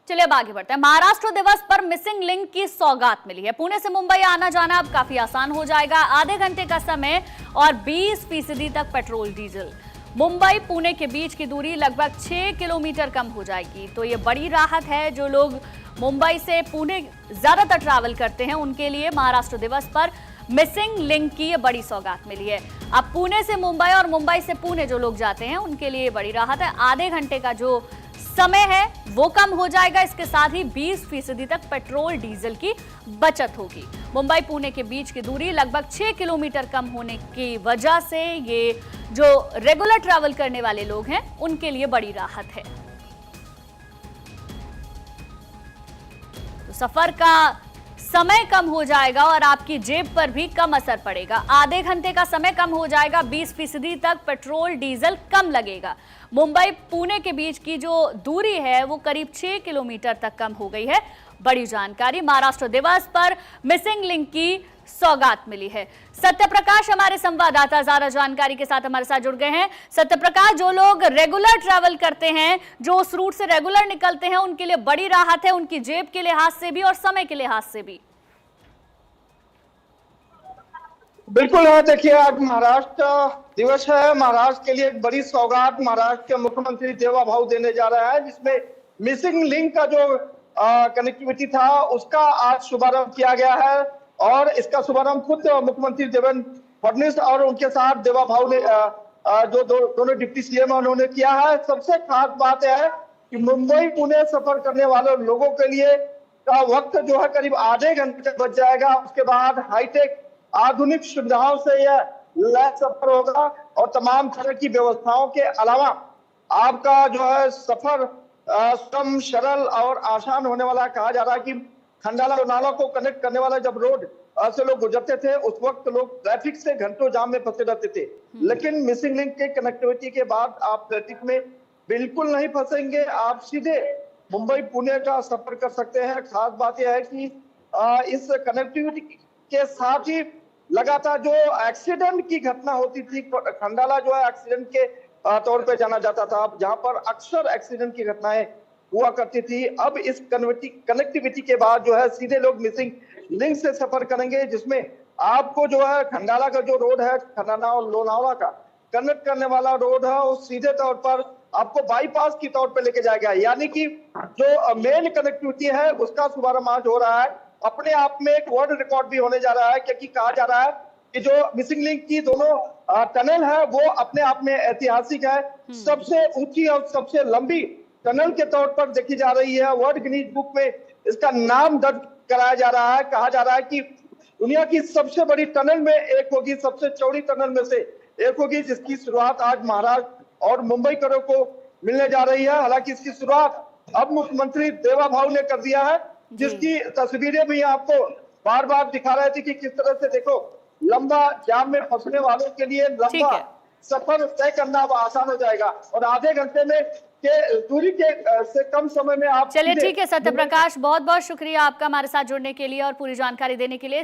चलिए अब आगे बढ़ते हैं। महाराष्ट्र दिवस पर मिसिंग लिंक की सौगात मिली है। पुणे से मुंबई आना जाना अब काफी आसान हो जाएगा। आधे घंटे का समय और 20% तक पेट्रोल डीजल। मुंबई पुणे के बीच की दूरी लगभग 6 किलोमीटर कम हो जाएगी। तो ये बड़ी राहत है। जो लोग मुंबई से पुणे ज्यादातर ट्रैवल करते हैं उनके लिए महाराष्ट्र दिवस पर मिसिंग लिंक की ये बड़ी सौगात मिली है। अब पुणे से मुंबई और मुंबई से पुणे जो लोग जाते हैं उनके लिए बड़ी राहत है। आधे घंटे का जो समय है वो कम हो जाएगा। इसके साथ ही 20% तक पेट्रोल डीजल की बचत होगी। मुंबई पुणे के बीच की दूरी लगभग 6 किलोमीटर कम होने की वजह से ये जो रेगुलर ट्रैवल करने वाले लोग हैं उनके लिए बड़ी राहत है। तो सफर का समय कम हो जाएगा और आपकी जेब पर भी कम असर पड़ेगा। आधे घंटे का समय कम हो जाएगा, 20% तक पेट्रोल डीजल कम लगेगा। मुंबई पुणे के बीच की जो दूरी है वो करीब 6 किलोमीटर तक कम हो गई है। बड़ी जानकारी महाराष्ट्र दिवस पर मिसिंग लिंक की सौगात मिली है। सत्यप्रकाश हमारे संवाददाता ज्यादा जानकारी के साथ हमारे साथ जुड़ गए हैं। सत्यप्रकाश, जो लोग रेगुलर ट्रैवल करते हैं, जो उस रूट से रेगुलर निकलते हैं, उनके लिए बड़ी राहत है, उनकी जेब के लिहाज से भी और समय के लिहाज से भी। बिल्कुल है। देखिए, आज महाराष्ट्र दिवस है। महाराष्ट्र के लिए एक बड़ी सौगात महाराष्ट्र के मुख्यमंत्री देवाभाऊ देने जा रहा है, जिसमें मिसिंग लिंक का जो कनेक्टिविटी था उसका आज शुभारंभ किया गया है। और इसका शुभारंभ खुद मुख्यमंत्री देवेंद्र फडणवीस और उनके साथ देवाभाऊ ने जो दोनों डिप्टी सीएम है उन्होंने किया है। सबसे खास बात यह है कि मुंबई पुणे सफर करने वाले लोगों के लिए का वक्त जो है करीब आधे घंटे तक बच जाएगा। उसके बाद हाईटेक आधुनिक सुविधाओं से यह लैस सफर होगा और तमाम तरह की व्यवस्थाओं के अलावा आपका जो है सफर कम, सरल और आसान होने वाला। कहा जा रहा है कि खंडाला लोनावला को कनेक्ट करने वाला जब रोड से लोग गुजरते थे उस वक्त लोग ट्रैफिक से घंटों जाम में फंसे रहते थे, लेकिन मिसिंग लिंक के कनेक्टिविटी के बाद आप ट्रैफिक में बिल्कुल नहीं फंसेंगे। आप सीधे मुंबई पुणे का सफर कर सकते हैं। खास बात यह है कि इस कनेक्टिविटी के साथ ही लगातार जो एक्सीडेंट की घटना होती थी, खंडाला जो है एक्सीडेंट के तौर पे जाना जाता था, जहां पर अक्सर एक्सीडेंट की घटनाएं हुआ करती थी, अब इस कनेक्टिविटी के बाद जो है सीधे लोग मिसिंग लिंक से सफर करेंगे, जिसमें आपको जो है खंडाला का जो रोड है, खंडाला और लोनावला का कनेक्ट करने वाला रोड है, वो सीधे तौर पर आपको बाईपास की तौर पे लेके जाएगा। यानी कि जो मेन कनेक्टिविटी है उसका शुभारंभ आज हो रहा है। अपने आप में एक वर्ल्ड रिकॉर्ड भी होने जा रहा है, क्योंकि कहा जा रहा है कि जो मिसिंग लिंक की दोनों टनल है वो अपने आप में ऐतिहासिक है। सबसे ऊंची और सबसे लंबी टनल के तौर पर देखी जा रही है। वर्ल्ड गिनीज बुक में इसका नाम दर्ज कराया जा रहा है। कहा जा रहा है कि दुनिया की सबसे बड़ी टनल में एक होगी, सबसे चौड़ी टनल में से एक होगी, जिसकी शुरुआत आज महाराष्ट्र और मुंबई करों को मिलने जा रही है। हालांकि इसकी शुरुआत अब मुख्यमंत्री देवाभाऊ ने कर दिया है, जिसकी तस्वीरें भी आपको बार बार दिखा रहे थे कि किस तरह से देखो लंबा जाम में फंसने वालों के लिए लंबा सफर तय करना अब आसान हो जाएगा और आधे घंटे में के दूरी के से कम समय में आप। चलिए ठीक है सत्यप्रकाश, बहुत बहुत शुक्रिया आपका हमारे साथ जुड़ने के लिए और पूरी जानकारी देने के लिए।